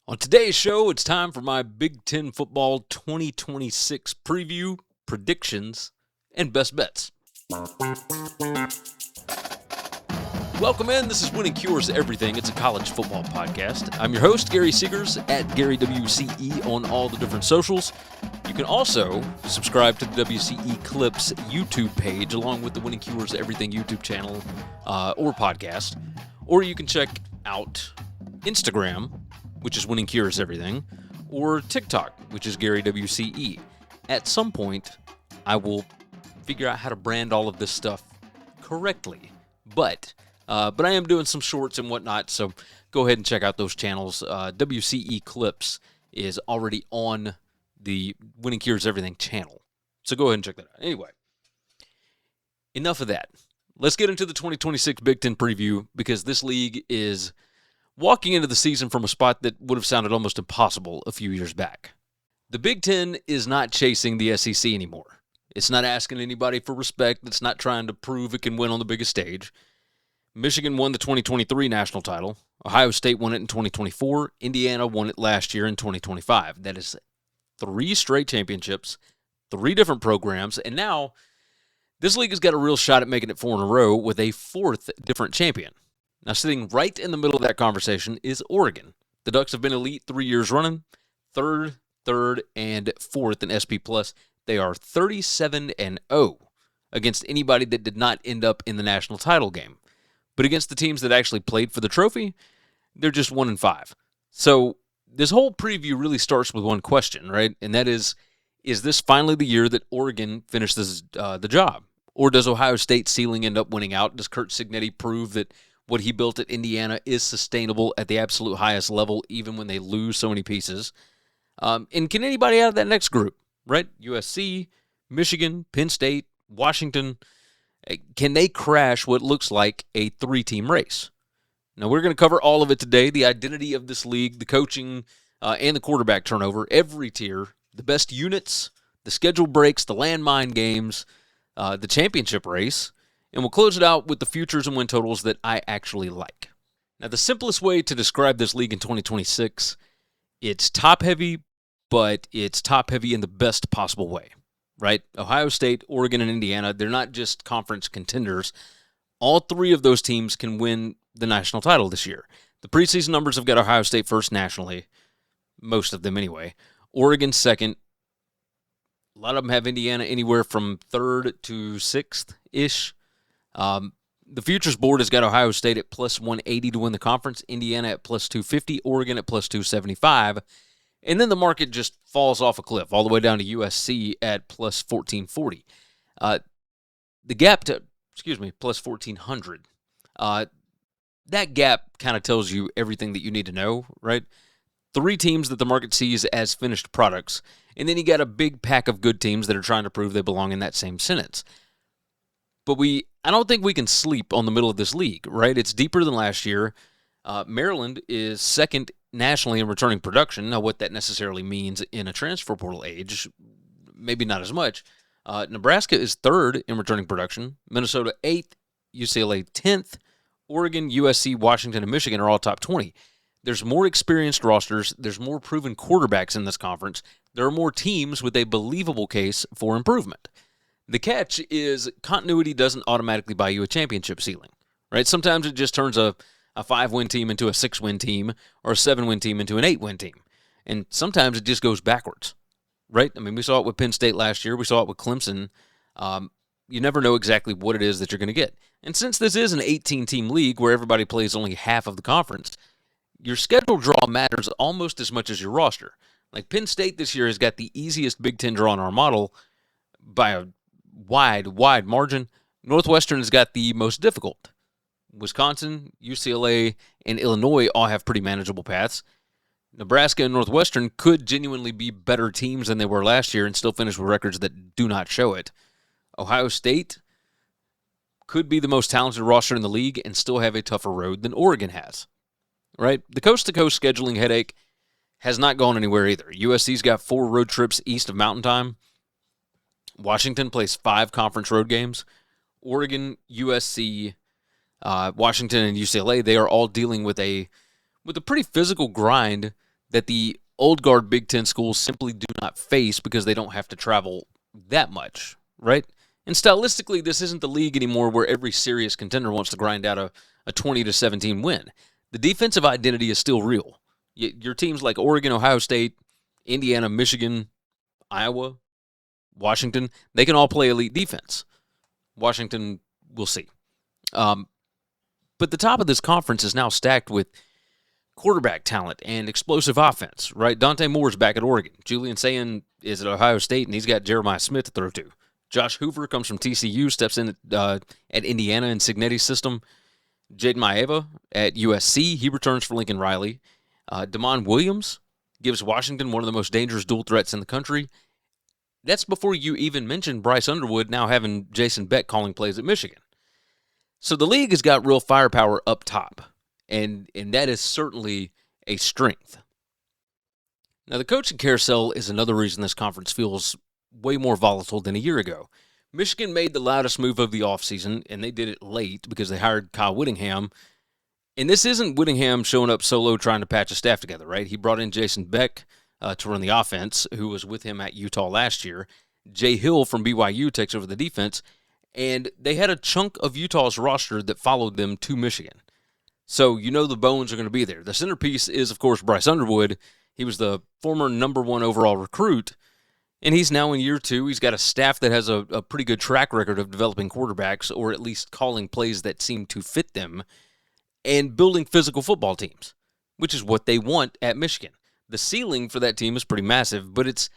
On today's show, it's time for my Big Ten Football 2026 preview, predictions, and best bets. Welcome in. This is Winning Cures Everything. It's a college football podcast. I'm your host, Gary Segars, at GaryWCE on all the different socials. You can also subscribe to the WCE Clips YouTube page along with the Winning Cures Everything YouTube channel or podcast. Or you can check out Instagram, which is Winning Cures Everything, or TikTok, which is Gary WCE. At some point, I will figure out how to brand all of this stuff correctly. But I am doing some shorts and whatnot, so go ahead and check out those channels. WCE Clips is already on the Winning Cures Everything channel, so go ahead and check that out. Anyway, enough of that. Let's get into the 2026 Big Ten preview, because this league is walking into the season from a spot that would have sounded almost impossible a few years back. The Big Ten is not chasing the SEC anymore. It's not asking anybody for respect. It's not trying to prove it can win on the biggest stage. Michigan won the 2023 national title. Ohio State won it in 2024. Indiana won it last year in 2025. That is 3 straight championships, 3 different programs, and now this league has got a real shot at making it 4 in a row with a 4th different champion. Now, sitting right in the middle of that conversation is Oregon. The Ducks have been elite 3 years running, third, and 4th in SP+. They are 37-0 against anybody that did not end up in the national title game. But against the teams that actually played for the trophy, they're just 1-5. So this whole preview really starts with one question, right? And that is this finally the year that Oregon finishes the job? Or does Ohio State's ceiling end up winning out? Does Curt Cignetti prove that what he built at Indiana is sustainable at the absolute highest level, even when they lose so many pieces? And can anybody out of that next group, right? USC, Michigan, Penn State, Washington, can they crash what looks like a 3-team race? Now, we're going to cover all of it today, the identity of this league, the coaching, and the quarterback turnover, every tier, the best units, the schedule breaks, the landmine games, the championship race, and we'll close it out with the futures and win totals that I actually like. Now, the simplest way to describe this league in 2026, it's top-heavy, but it's top-heavy in the best possible way, right? Ohio State, Oregon, and Indiana, they're not just conference contenders. All 3 of those teams can win the national title this year. The preseason numbers have got Ohio State first nationally, most of them anyway. Oregon second. A lot of them have Indiana anywhere from 3rd to 6th-ish. The futures board has got Ohio State at plus 180 to win the conference, Indiana at plus 250, Oregon at plus 275, and then the market just falls off a cliff all the way down to USC at plus 1440. The gap to, plus 1400. That gap kind of tells you everything that you need to know, right? 3 teams that the market sees as finished products, and then you got a big pack of good teams that are trying to prove they belong in that same sentence. But I don't think we can sleep on the middle of this league, right? It's deeper than last year. Maryland is second nationally in returning production. Now, what that necessarily means in a transfer portal age, maybe not as much. Nebraska is 3rd in returning production. Minnesota 8th, UCLA 10th. Oregon, USC, Washington, and Michigan are all top 20. There's more experienced rosters. There's more proven quarterbacks in this conference. There are more teams with a believable case for improvement. The catch is continuity doesn't automatically buy you a championship ceiling, right? Sometimes it just turns a 5-win team into a 6-win team or a 7-win team into an 8-win team. And sometimes it just goes backwards, right? I mean, we saw it with Penn State last year. We saw it with Clemson. You never know exactly what it is that you're going to get. And since this is an 18-team league where everybody plays only half of the conference, your schedule draw matters almost as much as your roster. Like Penn State this year has got the easiest Big Ten draw in our model by a wide margin. Northwestern has got the most difficult. Wisconsin, UCLA, and Illinois all have pretty manageable paths. Nebraska and Northwestern could genuinely be better teams than they were last year and still finish with records that do not show it. Ohio State could be the most talented roster in the league and still have a tougher road than Oregon has, right? The coast-to-coast scheduling headache has not gone anywhere either. USC's got 4 road trips east of Mountain Time. Washington plays 5 conference road games. Oregon, USC, Washington, and UCLA, they are all dealing with a pretty physical grind that the old guard Big Ten schools simply do not face because they don't have to travel that much, right? And stylistically, this isn't the league anymore where every serious contender wants to grind out a 20-17 win. The defensive identity is still real. Your teams like Oregon, Ohio State, Indiana, Michigan, Iowa, Washington, they can all play elite defense. Washington, we'll see. But the top of this conference is now stacked with quarterback talent and explosive offense, right? Dante Moore's back at Oregon. Julian Sayin is at Ohio State, and he's got Jeremiah Smith to throw to. Josh Hoover comes from TCU, steps in at Indiana in Cignetti's system. Jayden Maiava at USC, he returns for Lincoln Riley. Damon Williams gives Washington one of the most dangerous dual threats in the country. That's before you even mention Bryce Underwood now having Jason Beck calling plays at Michigan. So the league has got real firepower up top, and that is certainly a strength. Now, the coaching carousel is another reason this conference feels way more volatile than a year ago. Michigan made the loudest move of the offseason, and they did it late because they hired Kyle Whittingham. And this isn't Whittingham showing up solo trying to patch a staff together, right? He brought in Jason Beck to run the offense, who was with him at Utah last year. Jay Hill from BYU takes over the defense, and they had a chunk of Utah's roster that followed them to Michigan. So you know the bones are going to be there. The centerpiece is, of course, Bryce Underwood. He was the former number 1 overall recruit, and he's now in year 2. He's got a staff that has a pretty good track record of developing quarterbacks, or at least calling plays that seem to fit them, and building physical football teams, which is what they want at Michigan. The ceiling for that team is pretty massive, but it's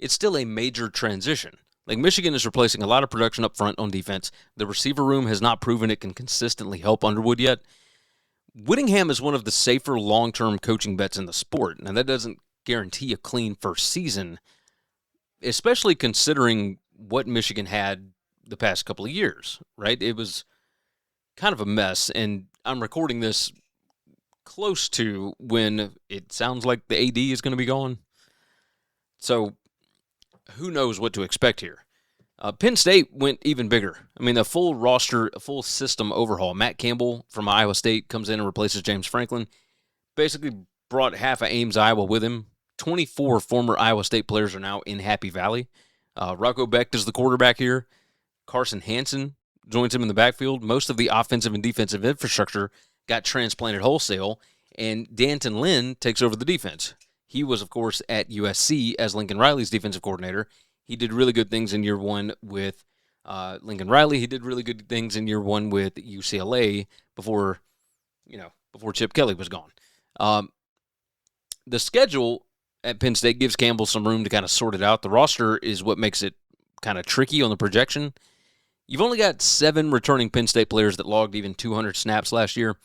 still a major transition. Like, Michigan is replacing a lot of production up front on defense. The receiver room has not proven it can consistently help Underwood yet. Whittingham is one of the safer long-term coaching bets in the sport. Now, that doesn't guarantee a clean first season, especially considering what Michigan had the past couple of years, right? It was kind of a mess, and I'm recording this close to when it sounds like the AD is going to be gone. So who knows what to expect here. Penn State went even bigger. I mean, a full roster, a full system overhaul. Matt Campbell from Iowa State comes in and replaces James Franklin. Basically brought half of Ames, Iowa with him. 24 former Iowa State players are now in Happy Valley. Rocco Becht is the quarterback here. Carson Hansen joins him in the backfield. Most of the offensive and defensive infrastructure got transplanted wholesale, and Danton Lynn takes over the defense. He was, of course, at USC as Lincoln Riley's defensive coordinator. He did really good things in year 1 with Lincoln Riley. He did really good things in year 1 with UCLA before Chip Kelly was gone. The schedule at Penn State gives Campbell some room to kind of sort it out. The roster is what makes it kind of tricky on the projection. You've only got 7 returning Penn State players that logged even 200 snaps last year.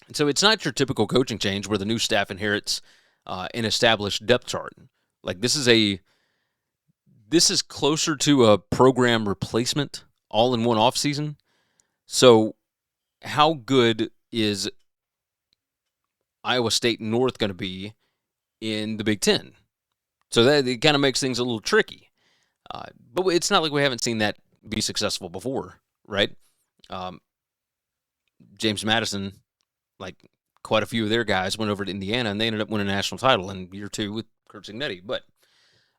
And so it's not your typical coaching change where the new staff inherits an established depth chart. Like, this is closer to a program replacement all in one offseason. So how good is Iowa State North going to be in the Big Ten? So that it kind of makes things a little tricky. But it's not like we haven't seen that be successful before, right? James Madison, like quite a few of their guys, went over to Indiana, and they ended up winning a national title in year 2 with Curt Cignetti. But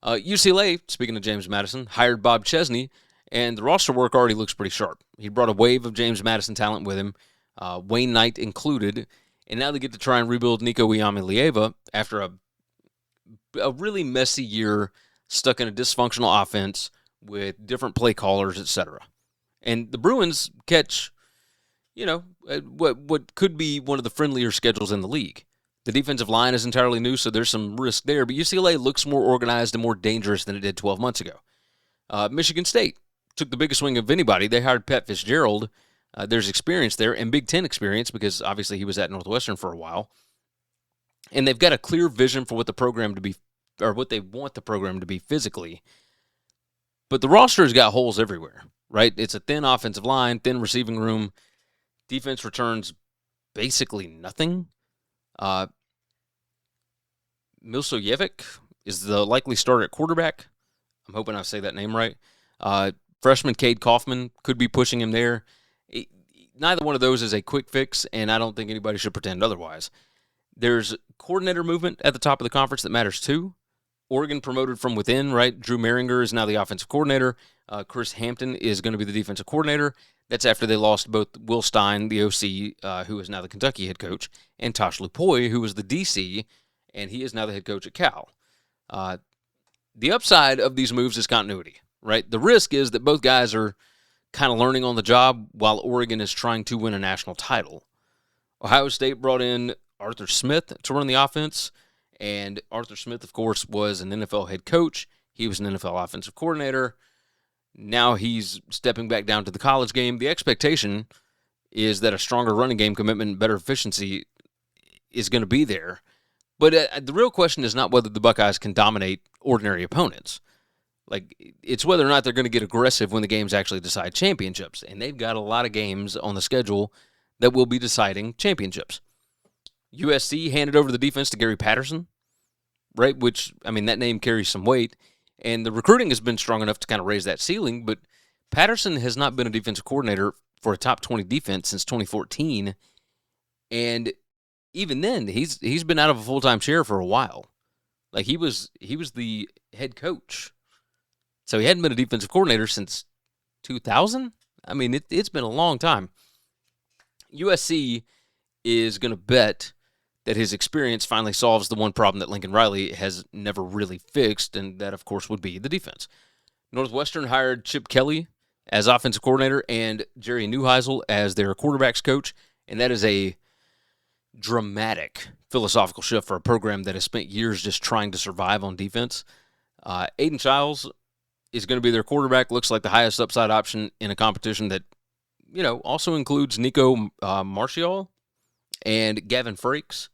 UCLA, speaking of James Madison, hired Bob Chesney, and the roster work already looks pretty sharp. He brought a wave of James Madison talent with him, Wayne Knight included, and now they get to try and rebuild Nico Iamaleava after a really messy year stuck in a dysfunctional offense with different play callers, etc. And the Bruins catch, what could be one of the friendlier schedules in the league. The defensive line is entirely new, so there's some risk there. But UCLA looks more organized and more dangerous than it did 12 months ago. Michigan State took the biggest swing of anybody. They hired Pat Fitzgerald. There's experience there, and Big Ten experience, because obviously he was at Northwestern for a while. And they've got a clear vision for what the program to be, or what they want the program to be physically. But the roster's got holes everywhere, right? It's a thin offensive line, thin receiving room. Defense returns basically nothing. Milsojevic is the likely starter at quarterback. I'm hoping I say that name right. Freshman Cade Kaufman could be pushing him there. Neither one of those is a quick fix, and I don't think anybody should pretend otherwise. There's coordinator movement at the top of the conference that matters too. Oregon promoted from within, right? Drew Maringer is now the offensive coordinator. Chris Hampton is going to be the defensive coordinator. That's after they lost both Will Stein, the OC, who is now the Kentucky head coach, and Tosh Lupoy, who was the DC, and he is now the head coach at Cal. The upside of these moves is continuity, right? The risk is that both guys are kind of learning on the job while Oregon is trying to win a national title. Ohio State brought in Arthur Smith to run the offense, and Arthur Smith, of course, was an NFL head coach. He was an NFL offensive coordinator. Now he's stepping back down to the college game. The expectation is that a stronger running game commitment and better efficiency is going to be there. But the real question is not whether the Buckeyes can dominate ordinary opponents. Like, it's whether or not they're going to get aggressive when the games actually decide championships. And they've got a lot of games on the schedule that will be deciding championships. USC handed over the defense to Gary Patterson, right? Which, I mean, that name carries some weight. And the recruiting has been strong enough to kind of raise that ceiling. But Patterson has not been a defensive coordinator for a top 20 defense since 2014. And even then, he's been out of a full-time chair for a while. Like, he was the head coach. So he hadn't been a defensive coordinator since 2000? I mean, it's been a long time. USC is going to bet that his experience finally solves the one problem that Lincoln Riley has never really fixed, and that, of course, would be the defense. Northwestern hired Chip Kelly as offensive coordinator and Jerry Neuheisel as their quarterbacks coach, and that is a dramatic philosophical shift for a program that has spent years just trying to survive on defense. Aiden Childs is going to be their quarterback. Looks like the highest upside option in a competition that, also includes Nico Martial and Gavin Frakes.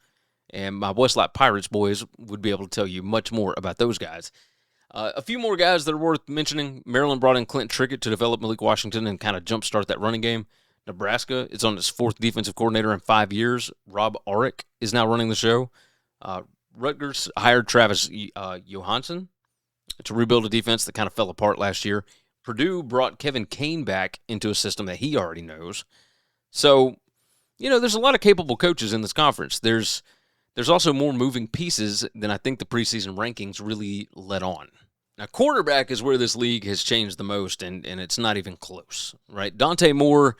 And my Westlake Pirates boys would be able to tell you much more about those guys. A few more guys that are worth mentioning. Maryland brought in Clint Trickett to develop Malik Washington and kind of jumpstart that running game. Nebraska is on its fourth defensive coordinator in 5 years. Rob Aurick is now running the show. Rutgers hired Travis Johansson to rebuild a defense that kind of fell apart last year. Purdue brought Kevin Kane back into a system that he already knows. So, there's a lot of capable coaches in this conference. There's also more moving pieces than I think the preseason rankings really let on. Now, quarterback is where this league has changed the most, and it's not even close, right? Dante Moore,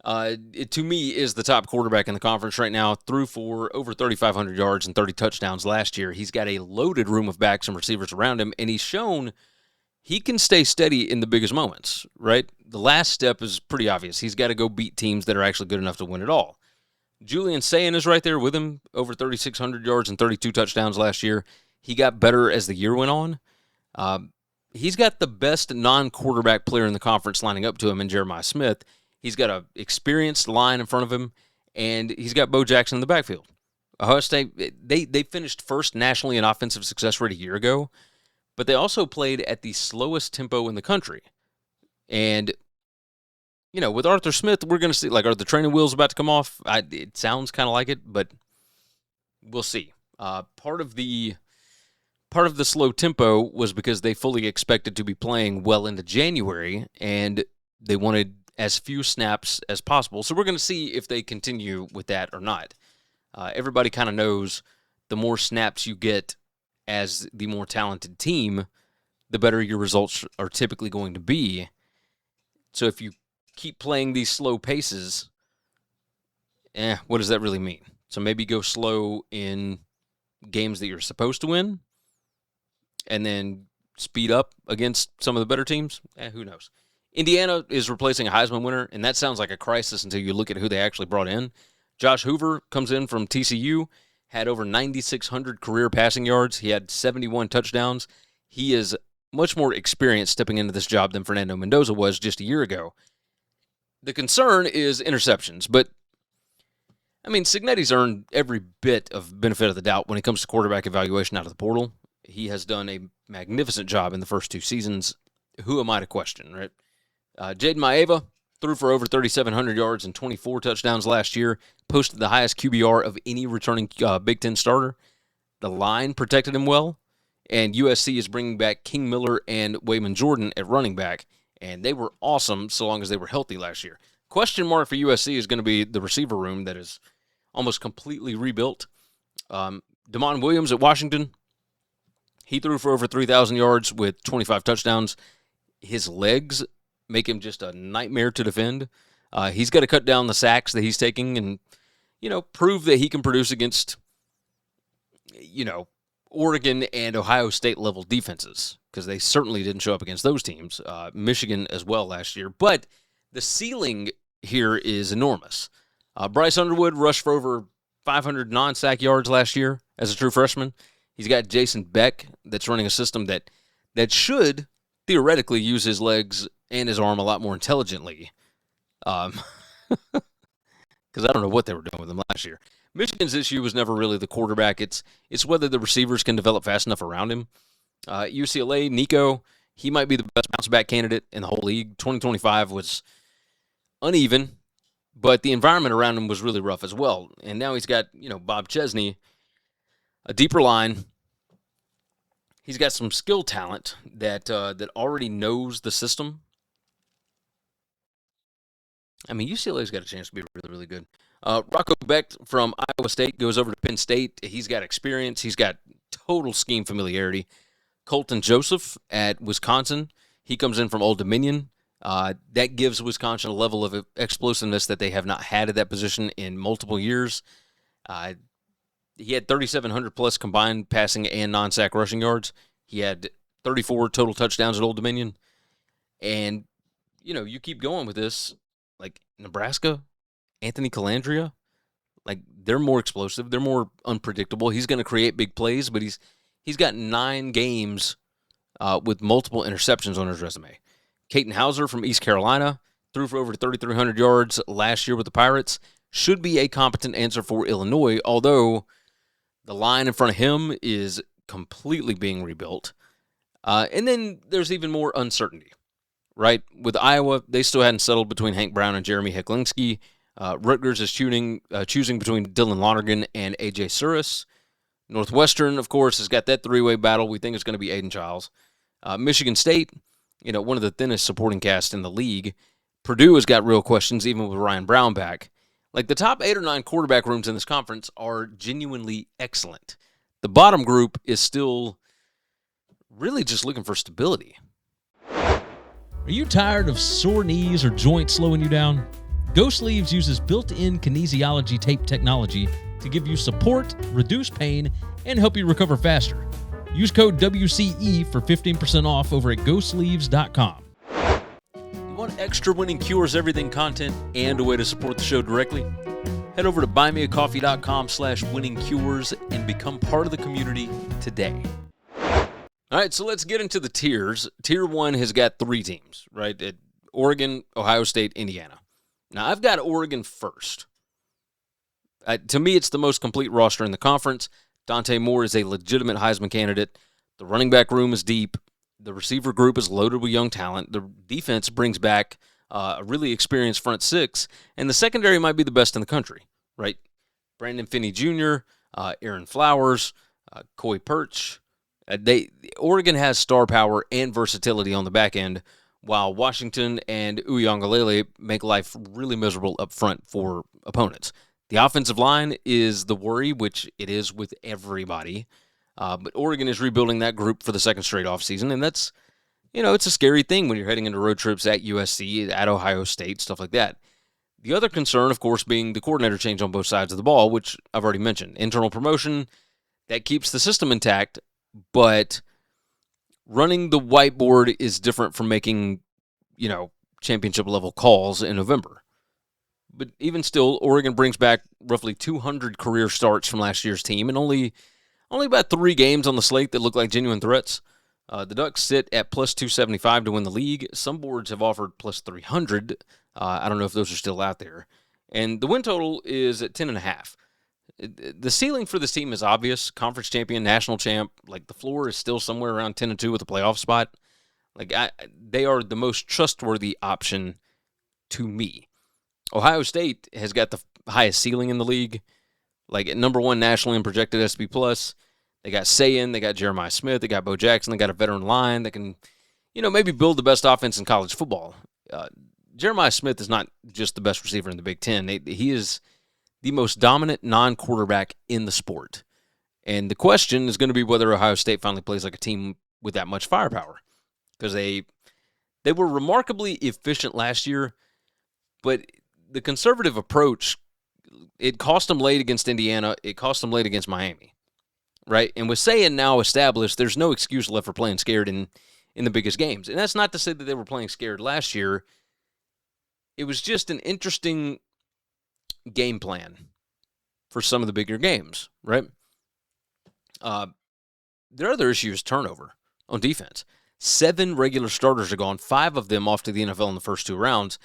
to me, is the top quarterback in the conference right now. Threw for over 3,500 yards and 30 touchdowns last year. He's got a loaded room of backs and receivers around him, and he's shown he can stay steady in the biggest moments, right? The last step is pretty obvious. He's got to go beat teams that are actually good enough to win it all. Julian Sayin is right there with him, over 3,600 yards and 32 touchdowns last year. He got better as the year went on. He's got the best non-quarterback player in the conference lining up to him in Jeremiah Smith. He's got an experienced line in front of him, and he's got Bo Jackson in the backfield. Ohio State, they finished first nationally in offensive success rate a year ago, but they also played at the slowest tempo in the country. And, with Arthur Smith, we're going to see, are the training wheels about to come off? It sounds kind of like it, but we'll see. Part of the slow tempo was because they fully expected to be playing well into January, and they wanted as few snaps as possible. So we're going to see if they continue with that or not. Everybody kind of knows the more snaps you get as the more talented team, the better your results are typically going to be. So if you keep playing these slow paces, what does that really mean? So maybe go slow in games that you're supposed to win and then speed up against some of the better teams? Who knows? Indiana is replacing a Heisman winner, and that sounds like a crisis until you look at who they actually brought in. Josh Hoover comes in from TCU, had over 9,600 career passing yards. He had 71 touchdowns. He is much more experienced stepping into this job than Fernando Mendoza was just a year ago. The concern is interceptions, but, Cignetti's earned every bit of benefit of the doubt when it comes to quarterback evaluation out of the portal. He has done a magnificent job in the first two seasons. Who am I to question, right? Jayden Maiava threw for over 3,700 yards and 24 touchdowns last year, posted the highest QBR of any returning Big Ten starter. The line protected him well, and USC is bringing back King Miller and Wayman Jordan at running back, and they were awesome so long as they were healthy last year. Question mark for USC is going to be the receiver room that is almost completely rebuilt. Damon Williams at Washington, he threw for over 3,000 yards with 25 touchdowns. His legs make him just a nightmare to defend. He's got to cut down the sacks that he's taking and, prove that he can produce against, Oregon and Ohio State level defenses, because they certainly didn't show up against those teams. Michigan as well last year. But the ceiling here is enormous. Bryce Underwood rushed for over 500 non-sack yards last year as a true freshman. He's got Jason Beck that's running a system that should theoretically use his legs and his arm a lot more intelligently. Because I don't know what they were doing with him last year. Michigan's issue was never really the quarterback. It's whether the receivers can develop fast enough around him. UCLA, Nico, he might be the best bounce-back candidate in the whole league. 2025 was uneven, but the environment around him was really rough as well. And now he's got, Bob Chesney, a deeper line. He's got some skill talent that already knows the system. I mean, UCLA's got a chance to be really, really good. Rocco Beck from Iowa State goes over to Penn State. He's got experience. He's got total scheme familiarity. Colton Joseph at Wisconsin, he comes in from Old Dominion. That gives Wisconsin a level of explosiveness that they have not had at that position in multiple years. He had 3,700-plus combined passing and non-sack rushing yards. He had 34 total touchdowns at Old Dominion. And, you keep going with this. Like Nebraska, Anthony Calandria, like they're more explosive. They're more unpredictable. He's going to create big plays, but he's got 9 games with multiple interceptions on his resume. Caton Hauser from East Carolina threw for over 3,300 yards last year with the Pirates. Should be a competent answer for Illinois, although the line in front of him is completely being rebuilt. And then there's even more uncertainty, right? With Iowa, they still hadn't settled between Hank Brown and Jeremy Hecklinski. Rutgers is choosing between Dylan Lonergan and A.J. Suris. Northwestern, of course, has got that three-way battle. We think it's going to be Aiden Childs. Michigan State, one of the thinnest supporting casts in the league. Purdue has got real questions, even with Ryan Brown back. Like, the top 8 or 9 quarterback rooms in this conference are genuinely excellent. The bottom group is still really just looking for stability. Are you tired of sore knees or joints slowing you down? Go Sleeves uses built-in kinesiology tape technology to give you support, reduce pain, and help you recover faster. Use code WCE for 15% off over at GoSleeves.com. You want extra Winning Cures Everything content and a way to support the show directly? Head over to buymeacoffee.com/winningcures and become part of the community today. All right, so let's get into the tiers. Tier 1 has got 3 teams, right? At Oregon, Ohio State, Indiana. Now, I've got Oregon first. To me, it's the most complete roster in the conference. Dante Moore is a legitimate Heisman candidate. The running back room is deep. The receiver group is loaded with young talent. The defense brings back a really experienced front 6, and the secondary might be the best in the country, right? Brandon Finney Jr., Aaron Flowers, Coy Perch. Oregon has star power and versatility on the back end, while Washington and Uiagalelei make life really miserable up front for opponents. The offensive line is the worry, which it is with everybody. But Oregon is rebuilding that group for the second straight offseason, and that's, it's a scary thing when you're heading into road trips at USC, at Ohio State, stuff like that. The other concern, of course, being the coordinator change on both sides of the ball, which I've already mentioned. Internal promotion, that keeps the system intact, but running the whiteboard is different from making, championship-level calls in November. But even still, Oregon brings back roughly 200 career starts from last year's team, and only about 3 games on the slate that look like genuine threats. The Ducks sit at plus 275 to win the league. Some boards have offered plus 300. I don't know if those are still out there. And the win total is at 10.5. The ceiling for this team is obvious. Conference champion, national champ. Like, the floor is still somewhere around 10-2 with a playoff spot. Like, they are the most trustworthy option to me. Ohio State has got the highest ceiling in the league. Like, at number 1 nationally and projected SP+. They got Sayin, they got Jeremiah Smith, they got Bo Jackson, they got a veteran line that can, maybe build the best offense in college football. Jeremiah Smith is not just the best receiver in the Big Ten. He is the most dominant non-quarterback in the sport. And the question is going to be whether Ohio State finally plays like a team with that much firepower. Because they were remarkably efficient last year, but the conservative approach, it cost them late against Indiana. It cost them late against Miami, right? And with Sayin now established, there's no excuse left for playing scared in the biggest games. And that's not to say that they were playing scared last year. It was just an interesting game plan for some of the bigger games, right? Their other issue is turnover on defense. 7 regular starters are gone, 5 of them off to the NFL in the first 2 rounds.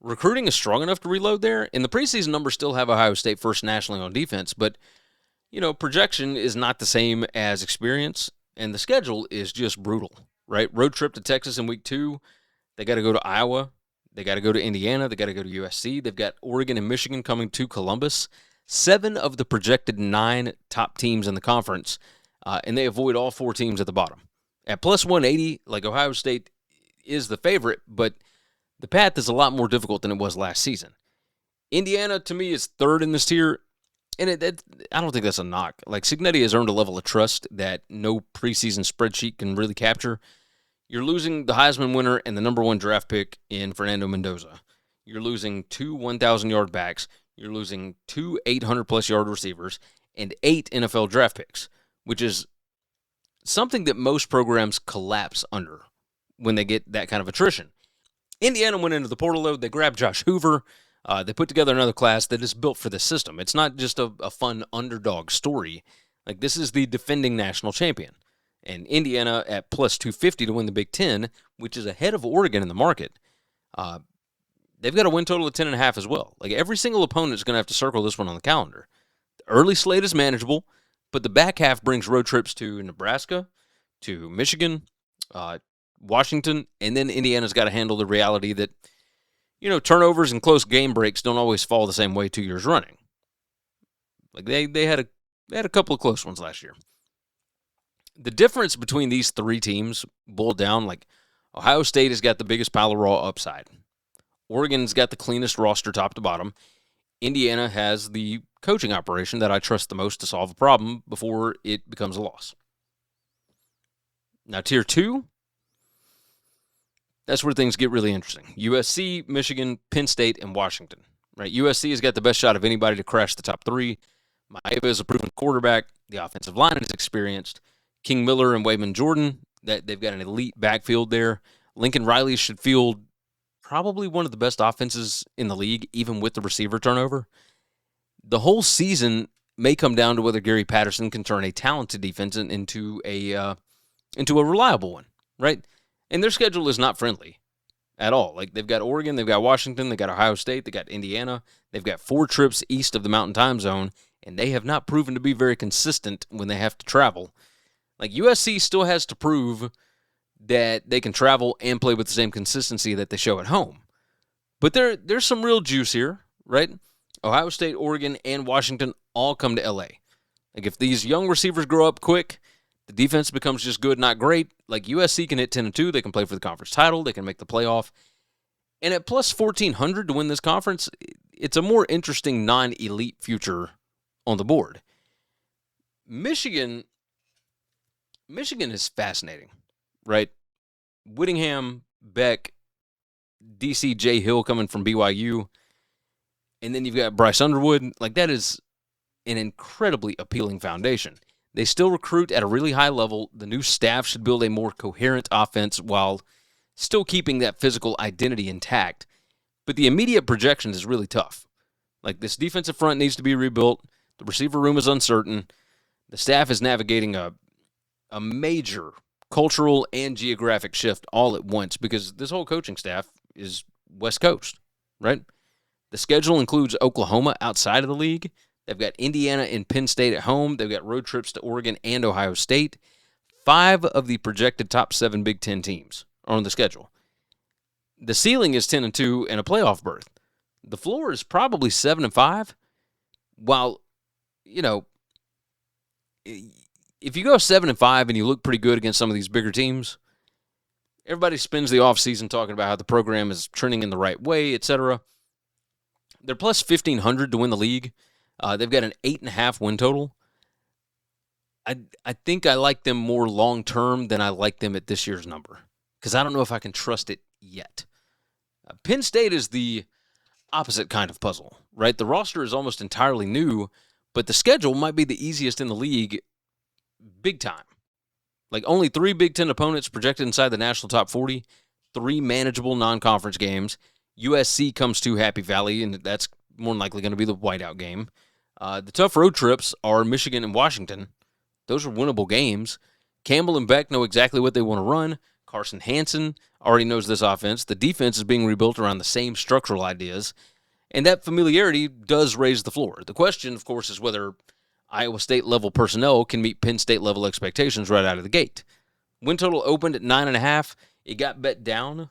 Recruiting is strong enough to reload there, and the preseason numbers still have Ohio State first nationally on defense, but, projection is not the same as experience, and the schedule is just brutal, right? Road trip to Texas in week 2. They got to go to Iowa. They got to go to Indiana. They got to go to USC. They've got Oregon and Michigan coming to Columbus. 7 of the projected 9 top teams in the conference, and they avoid all 4 teams at the bottom. At plus 180, Ohio State is the favorite, but the path is a lot more difficult than it was last season. Indiana, to me, is 3rd in this tier, and I don't think that's a knock. Cignetti has earned a level of trust that no preseason spreadsheet can really capture. You're losing the Heisman winner and the number 1 draft pick in Fernando Mendoza. You're losing 2 1,000-yard backs. You're losing 2 800-plus yard receivers and 8 NFL draft picks, which is something that most programs collapse under when they get that kind of attrition. Indiana went into the portal, though. They grabbed Josh Hoover. They put together another class that is built for this system. It's not just a fun underdog story. This is the defending national champion. And Indiana at plus 250 to win the Big Ten, which is ahead of Oregon in the market. They've got a win total of 10.5 as well. Every single opponent is going to have to circle this one on the calendar. The early slate is manageable, but the back half brings road trips to Nebraska, to Michigan, Washington, and then Indiana's got to handle the reality that, turnovers and close game breaks don't always fall the same way 2 years running. They had a couple of close ones last year. The difference between these 3 teams boiled down, Ohio State has got the biggest pile of raw upside. Oregon's got the cleanest roster top to bottom. Indiana has the coaching operation that I trust the most to solve a problem before it becomes a loss. Now, Tier 2, that's where things get really interesting. USC, Michigan, Penn State, and Washington. Right? USC has got the best shot of anybody to crash the top 3. Maiava is a proven quarterback. The offensive line is experienced. King Miller and Wayman Jordan, they've got an elite backfield there. Lincoln Riley should field probably one of the best offenses in the league, even with the receiver turnover. The whole season may come down to whether Gary Patterson can turn a talented defense into a reliable one, right? And their schedule is not friendly at all. They've got Oregon, they've got Washington, they've got Ohio State, they've got Indiana. They've got 4 trips east of the Mountain Time Zone, and they have not proven to be very consistent when they have to travel. USC still has to prove that they can travel and play with the same consistency that they show at home. But there's some real juice here, right? Ohio State, Oregon, and Washington all come to L.A. If these young receivers grow up quick, the defense becomes just good, not great. USC can hit 10-2. They can play for the conference title. They can make the playoff. And at plus 1,400 to win this conference, it's a more interesting non-elite future on the board. Michigan is fascinating, right? Whittingham, Beck, DC J. Hill coming from BYU, and then you've got Bryce Underwood. That is an incredibly appealing foundation. They still recruit at a really high level. The new staff should build a more coherent offense while still keeping that physical identity intact. But the immediate projection is really tough. This defensive front needs to be rebuilt. The receiver room is uncertain. The staff is navigating a major cultural and geographic shift all at once because this whole coaching staff is West Coast, right? The schedule includes Oklahoma outside of the league. They've got Indiana and Penn State at home. They've got road trips to Oregon and Ohio State. 5 of the projected top 7 Big Ten teams are on the schedule. The ceiling is 10-2 and a playoff berth. The floor is probably 7-5. While, if you go 7-5 and you look pretty good against some of these bigger teams, everybody spends the offseason talking about how the program is trending in the right way, etc. They're plus 1,500 to win the league. They've got an 8.5 win total. I think I like them more long-term than I like them at this year's number because I don't know if I can trust it yet. Penn State is the opposite kind of puzzle, right? The roster is almost entirely new, but the schedule might be the easiest in the league big time. Like only 3 Big Ten opponents projected inside the national top 40, 3 manageable non-conference games. USC comes to Happy Valley, and that's more than likely going to be the whiteout game. The tough road trips are Michigan and Washington. Those are winnable games. Campbell and Beck know exactly what they want to run. Carson Hansen already knows this offense. The defense is being rebuilt around the same structural ideas, and that familiarity does raise the floor. The question, of course, is whether Iowa State-level personnel can meet Penn State-level expectations right out of the gate. Win total opened at 9.5. It got bet down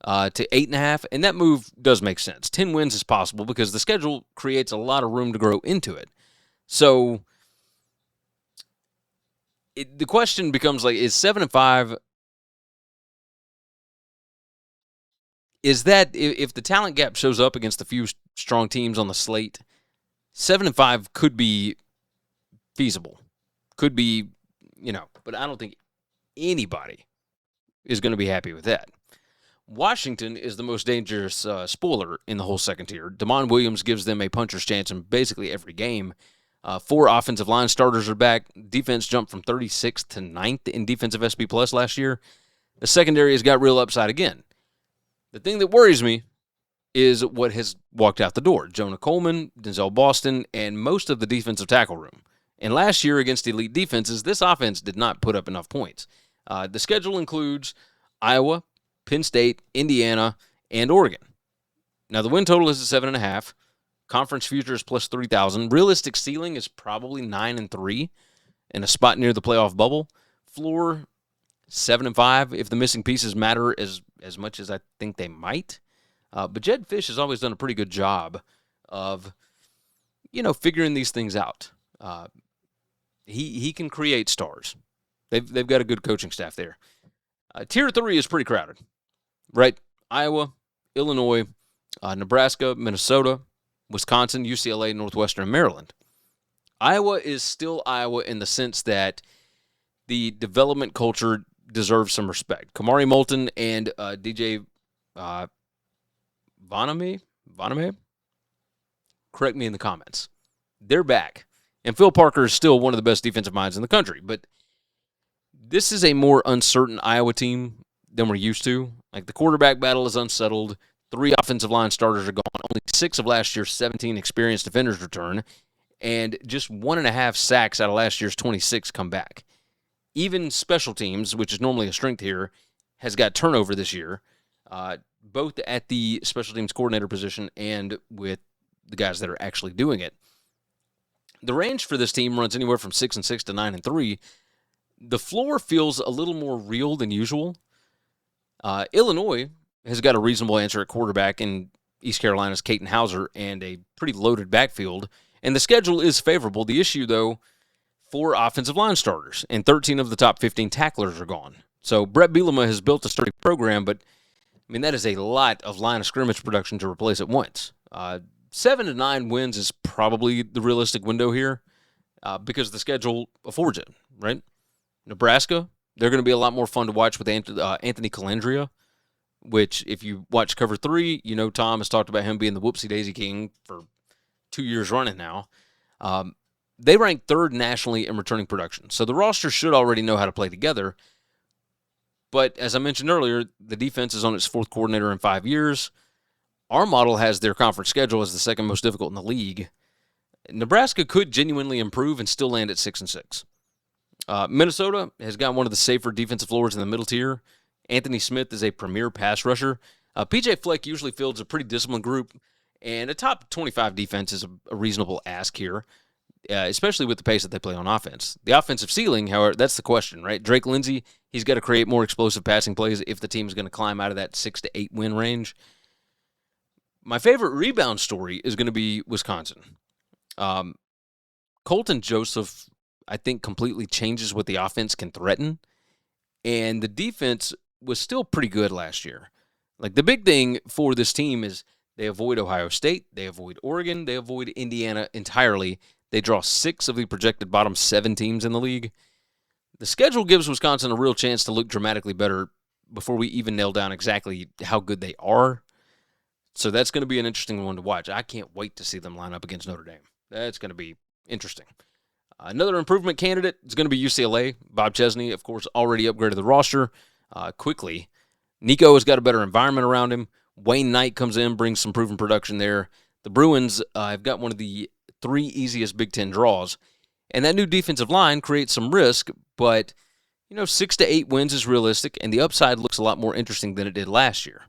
to 8.5, and that move does make sense. 10 wins is possible because the schedule creates a lot of room to grow into it. So the question becomes, like, is 7-5... Is that if the talent gap shows up against a few strong teams on the slate, 7-5 could be feasible, could be, but I don't think anybody is going to be happy with that. Washington is the most dangerous spoiler in the whole second tier. Damon Williams gives them a puncher's chance in basically every game. 4 offensive line starters are back. Defense jumped from 36th to 9th in defensive SP plus last year. The secondary has got real upside again. The thing that worries me is what has walked out the door. Jonah Coleman, Denzel Boston, and most of the defensive tackle room. And last year against elite defenses, this offense did not put up enough points. The schedule includes Iowa, Penn State, Indiana, and Oregon. Now, the win total is at 7.5. Conference futures plus 3,000. Realistic ceiling is probably 9-3 and a spot near the playoff bubble. Floor 7-5 if the missing pieces matter as much as I think they might. But Jed Fish has always done a pretty good job of, figuring these things out. He can create stars. They've got a good coaching staff there. Tier 3 is pretty crowded, right? Iowa, Illinois, Nebraska, Minnesota, Wisconsin, UCLA, Northwestern, and Maryland. Iowa is still Iowa in the sense that the development culture deserves some respect. Kamari Moulton and DJ Voname, correct me in the comments. They're back. And Phil Parker is still one of the best defensive minds in the country. But this is a more uncertain Iowa team than we're used to. Like, the quarterback battle is unsettled. 3 offensive line starters are gone. Only 6 of last year's 17 experienced defenders return. And just 1.5 sacks out of last year's 26 come back. Even special teams, which is normally a strength here, has got turnover this year, both at the special teams coordinator position and with the guys that are actually doing it. The range for this team runs anywhere from 6-6 to 9-3. The floor feels a little more real than usual. Illinois has got a reasonable answer at quarterback in East Carolina's Caton Hauser and a pretty loaded backfield. And the schedule is favorable. The issue, though, 4 offensive line starters, and 13 of the top 15 tacklers are gone. So Brett Bielema has built a sturdy program, but, that is a lot of line of scrimmage production to replace at once. 7 to 9 wins is probably the realistic window here because the schedule affords it, right? Nebraska, they're going to be a lot more fun to watch with Anthony Calandria, which if you watch Cover 3, Tom has talked about him being the whoopsie-daisy king for 2 years running now. They rank 3rd nationally in returning production, so the roster should already know how to play together. But as I mentioned earlier, the defense is on its 4th coordinator in 5 years. Our model has their conference schedule as the 2nd most difficult in the league. Nebraska could genuinely improve and still land at 6-6. Minnesota has got one of the safer defensive floors in the middle tier. Anthony Smith is a premier pass rusher. P.J. Fleck usually fields a pretty disciplined group, and a top 25 defense is a reasonable ask here, especially with the pace that they play on offense. The offensive ceiling, however, that's the question, right? Drake Lindsey, he's got to create more explosive passing plays if the team is going to climb out of that 6 to 8 win range. My favorite rebound story is going to be Wisconsin. Colton Joseph, I think, completely changes what the offense can threaten, and the defense was still pretty good last year. Like, the big thing for this team is they avoid Ohio State, they avoid Oregon, they avoid Indiana entirely. They draw 6 of the projected bottom 7 teams in the league. The schedule gives Wisconsin a real chance to look dramatically better before we even nail down exactly how good they are. So that's going to be an interesting one to watch. I can't wait to see them line up against Notre Dame. That's going to be interesting. Another improvement candidate is going to be UCLA. Bob Chesney, of course, already upgraded the roster quickly. Nico has got a better environment around him. Wayne Knight comes in, brings some proven production there. The Bruins have got one of the 3 easiest Big Ten draws. And that new defensive line creates some risk, but 6 to 8 wins is realistic, and the upside looks a lot more interesting than it did last year.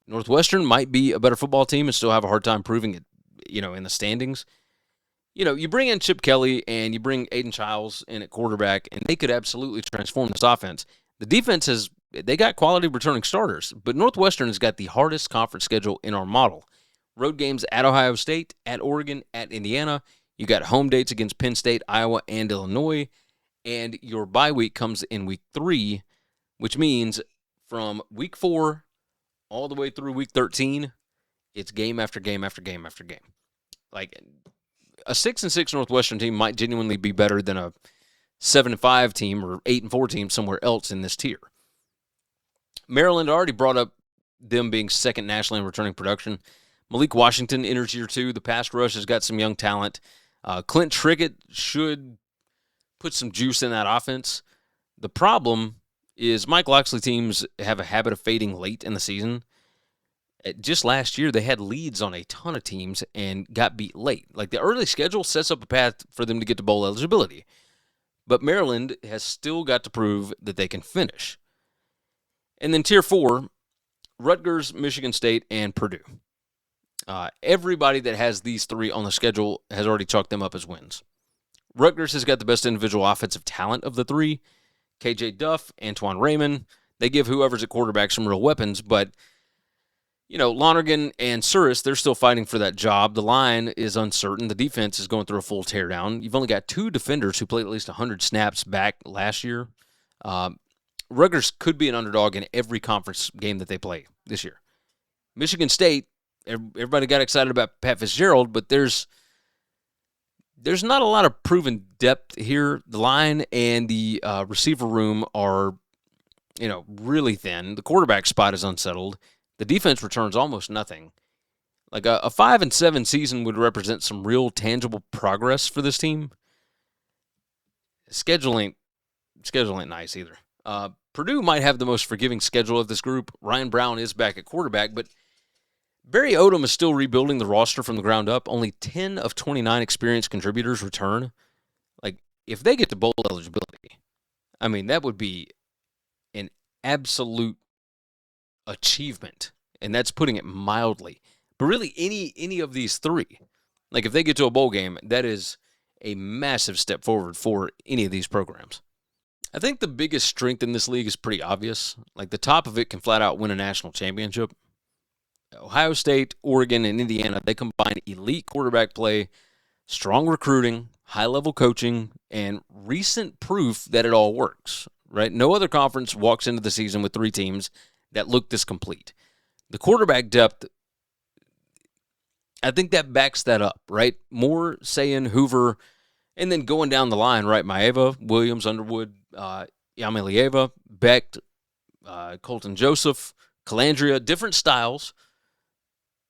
Northwestern might be a better football team and still have a hard time proving it, in the standings. You bring in Chip Kelly and you bring Aiden Childs in at quarterback, and they could absolutely transform this offense. The defense they got quality returning starters, but Northwestern has got the hardest conference schedule in our model. Road games at Ohio State, at Oregon, at Indiana. You got home dates against Penn State, Iowa, and Illinois. And your bye week comes in week 3, which means from week 4 all the way through week 13, it's game after game after game after game. Like, a 6-6 Northwestern team might genuinely be better than a 7-5 team or 8-4 team somewhere else in this tier. Maryland already brought up them being second nationally in returning production. Malik Washington enters year 2. The pass rush has got some young talent. Clint Trickett should put some juice in that offense. The problem is Mike Loxley teams have a habit of fading late in the season. Just last year, they had leads on a ton of teams and got beat late. Like, the early schedule sets up a path for them to get to bowl eligibility. But Maryland has still got to prove that they can finish. And then Tier 4, Rutgers, Michigan State, and Purdue. Everybody that has these 3 on the schedule has already chalked them up as wins. Rutgers has got the best individual offensive talent of the 3. KJ Duff, Antoine Raymond. They give whoever's at quarterback some real weapons, but Lonergan and Suris, they're still fighting for that job. The line is uncertain. The defense is going through a full teardown. You've only got 2 defenders who played at least 100 snaps back last year. Rutgers could be an underdog in every conference game that they play this year. Michigan State, everybody got excited about Pat Fitzgerald, but there's not a lot of proven depth here. The line and the receiver room are, really thin. The quarterback spot is unsettled. The defense returns almost nothing. Like a 5-7 season would represent some real tangible progress for this team. Schedule ain't nice either. Purdue might have the most forgiving schedule of this group. Ryan Brown is back at quarterback, but Barry Odom is still rebuilding the roster from the ground up. Only 10 of 29 experienced contributors return. Like, if they get to bowl eligibility, I mean, that would be an absolute achievement, and that's putting it mildly. But really, any of these 3, like, if they get to a bowl game, that is a massive step forward for any of these programs. I think the biggest strength in this league is pretty obvious. Like, the top of it can flat out win a national championship. Ohio State, Oregon, and Indiana, they combine elite quarterback play, strong recruiting, high-level coaching, and recent proof that it all works, right? No other conference walks into the season with 3 teams that look this complete. The quarterback depth, I think that backs that up, right? Moore, Sayin, Hoover, and then going down the line, right? Maiava, Williams, Underwood, Yamilieva, Becht, Colton Joseph, Calandria, different styles,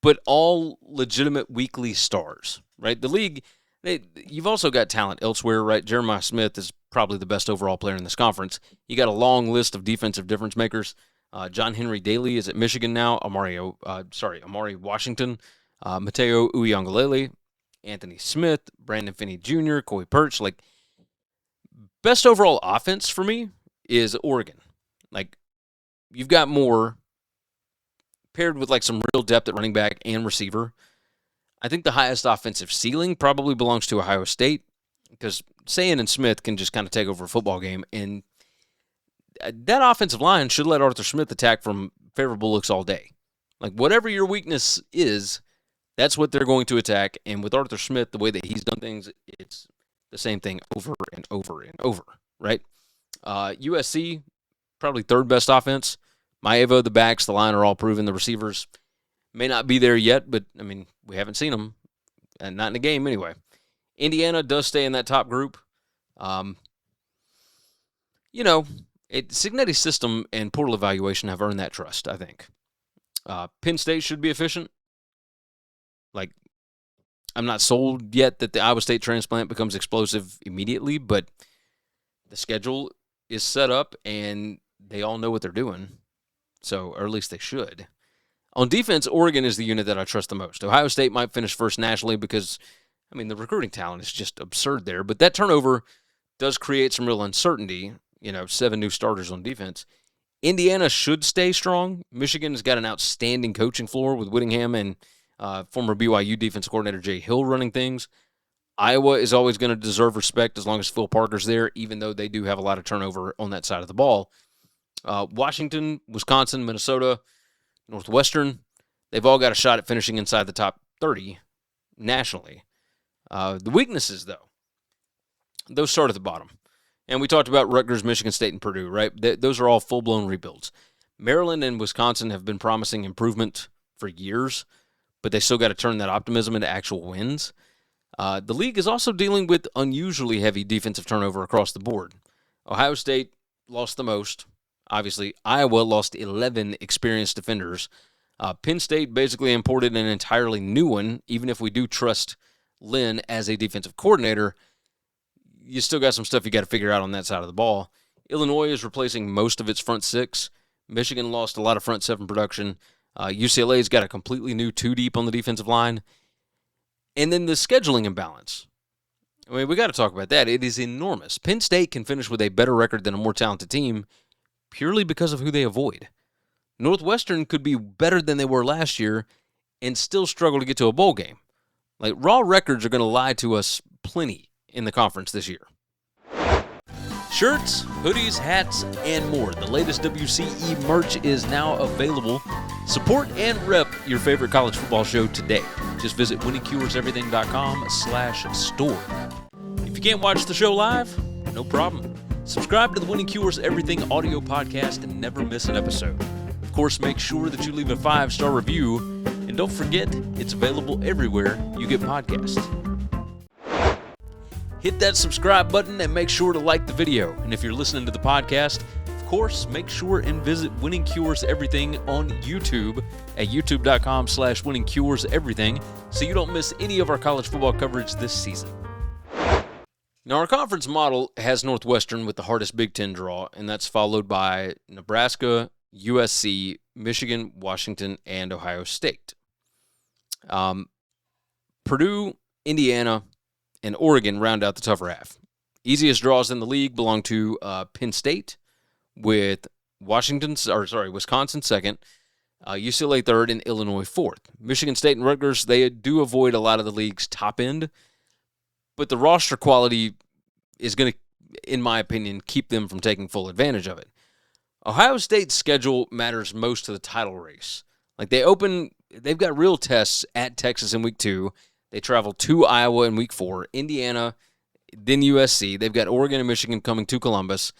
but all legitimate weekly stars, right? The league, you've also got talent elsewhere, right? Jeremiah Smith is probably the best overall player in this conference. You got a long list of defensive difference makers. John Henry Daly is at Michigan now. Amari Washington, Mateo Uiagalelei, Anthony Smith, Brandon Finney Jr., Coy Perch. Like, best overall offense for me is Oregon. Like, you've got Moore paired with like some real depth at running back and receiver. I think the highest offensive ceiling probably belongs to Ohio State because Sayin and Smith can just kind of take over a football game, and that offensive line should let Arthur Smith attack from favorable looks all day. Like, whatever your weakness is, that's what they're going to attack, and with Arthur Smith, the way that he's done things, it's the same thing over and over and over, right? USC, probably 3rd best offense. Maiava, the backs, the line are all proven. The receivers may not be there yet, but, I mean, we haven't seen them, and not in the game anyway. Indiana does stay in that top group. Cignetti's system and portal evaluation have earned that trust, I think. Penn State should be efficient. Like, I'm not sold yet that the Iowa State transplant becomes explosive immediately, but the schedule is set up and they all know what they're doing. So, or at least they should. On defense, Oregon is the unit that I trust the most. Ohio State might finish first nationally because, the recruiting talent is just absurd there. But that turnover does create some real uncertainty. 7 new starters on defense. Indiana should stay strong. Michigan has got an outstanding coaching floor with Whittingham and former BYU defense coordinator Jay Hill running things. Iowa is always going to deserve respect as long as Phil Parker's there, even though they do have a lot of turnover on that side of the ball. Washington, Wisconsin, Minnesota, Northwestern, they've all got a shot at finishing inside the top 30 nationally. The weaknesses, though, those start at the bottom. And we talked about Rutgers, Michigan State, and Purdue, right? Those are all full-blown rebuilds. Maryland and Wisconsin have been promising improvement for years, but they still got to turn that optimism into actual wins. The league is also dealing with unusually heavy defensive turnover across the board. Ohio State lost the most. Obviously, Iowa lost 11 experienced defenders. Penn State basically imported an entirely new one, even if we do trust Lynn as a defensive coordinator. You still got some stuff you got to figure out on that side of the ball. Illinois is replacing most of its front six. Michigan lost a lot of front seven production. UCLA's got a completely new two deep on the defensive line. And then the scheduling imbalance. We got to talk about that. It is enormous. Penn State can finish with a better record than a more talented team purely because of who they avoid. Northwestern could be better than they were last year and still struggle to get to a bowl game. Like, raw records are going to lie to us plenty in the conference this year. Shirts, hoodies, hats, and more. The latest WCE merch is now available. Support and rep your favorite college football show today. Just visit winningcureseverything.com/store. If you can't watch the show live, no problem. Subscribe to the Winning Cures Everything audio podcast and never miss an episode. Of course, make sure that you leave a 5-star review. And don't forget, it's available everywhere you get podcasts. Hit that subscribe button and make sure to like the video. And if you're listening to the podcast, of course, make sure and visit Winning Cures Everything on YouTube at youtube.com/winningcureseverything so you don't miss any of our college football coverage this season. Now, our conference model has Northwestern with the hardest Big Ten draw, and that's followed by Nebraska, USC, Michigan, Washington, and Ohio State. Purdue, Indiana, and Oregon round out the tougher half. Easiest draws in the league belong to Penn State, with Wisconsin second, UCLA third, and Illinois fourth. Michigan State and Rutgers, they do avoid a lot of the league's top end, but the roster quality is going to, in my opinion, keep them from taking full advantage of it. Ohio State's schedule matters most to the title race. Like, they've got real tests at Texas in week 2. They travel to Iowa in week 4, Indiana, then USC. They've got Oregon and Michigan coming to Columbus.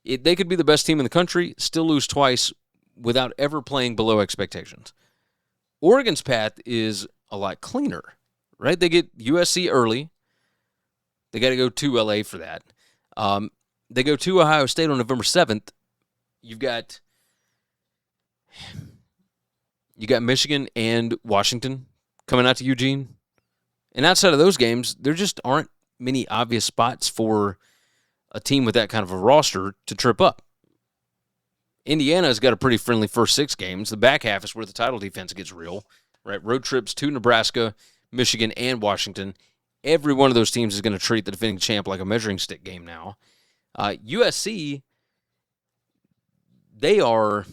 They could be the best team in the country, still lose twice without ever playing below expectations. Oregon's path is a lot cleaner, right? They get USC early. They got to go to LA for that. They go to Ohio State on November 7th. You got Michigan and Washington coming out to Eugene. And outside of those games, there just aren't many obvious spots for a team with that kind of a roster to trip up. Indiana's got a pretty friendly first 6 games. The back half is where the title defense gets real, right? Road trips to Nebraska, Michigan, and Washington. Every one of those teams is going to treat the defending champ like a measuring stick game now. USC, they got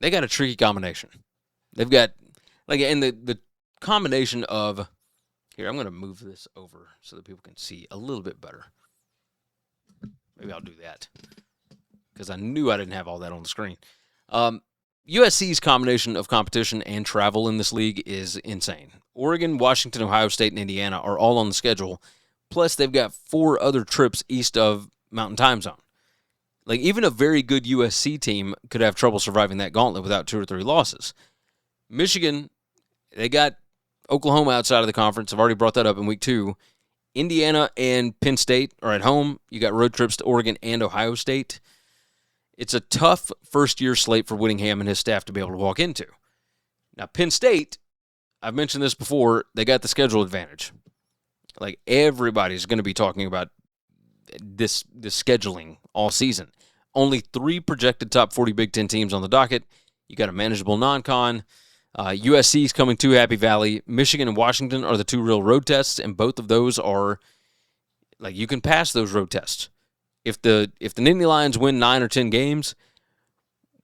a tricky combination. They've got, and the combination of, here, I'm going to move this over so that people can see a little bit better. Maybe I'll do that because I knew I didn't have all that on the screen. USC's combination of competition and travel in this league is insane. Oregon, Washington, Ohio State, and Indiana are all on the schedule. Plus, they've got 4 other trips east of Mountain Time Zone. Like, even a very good USC team could have trouble surviving that gauntlet without 2 or 3 losses. Michigan, they got Oklahoma outside of the conference. I've already brought that up in week 2. Indiana and Penn State are at home. You got road trips to Oregon and Ohio State. It's a tough first-year slate for Whittingham and his staff to be able to walk into. Now, Penn State, I've mentioned this before, they got the schedule advantage. Like, everybody's going to be talking about this scheduling all season. Only 3 projected top 40 Big Ten teams on the docket. You got a manageable non-con. USC's coming to Happy Valley. Michigan and Washington are the 2 real road tests, and both of those are, like, you can pass those road tests. If the Nittany Lions win 9 or 10 games,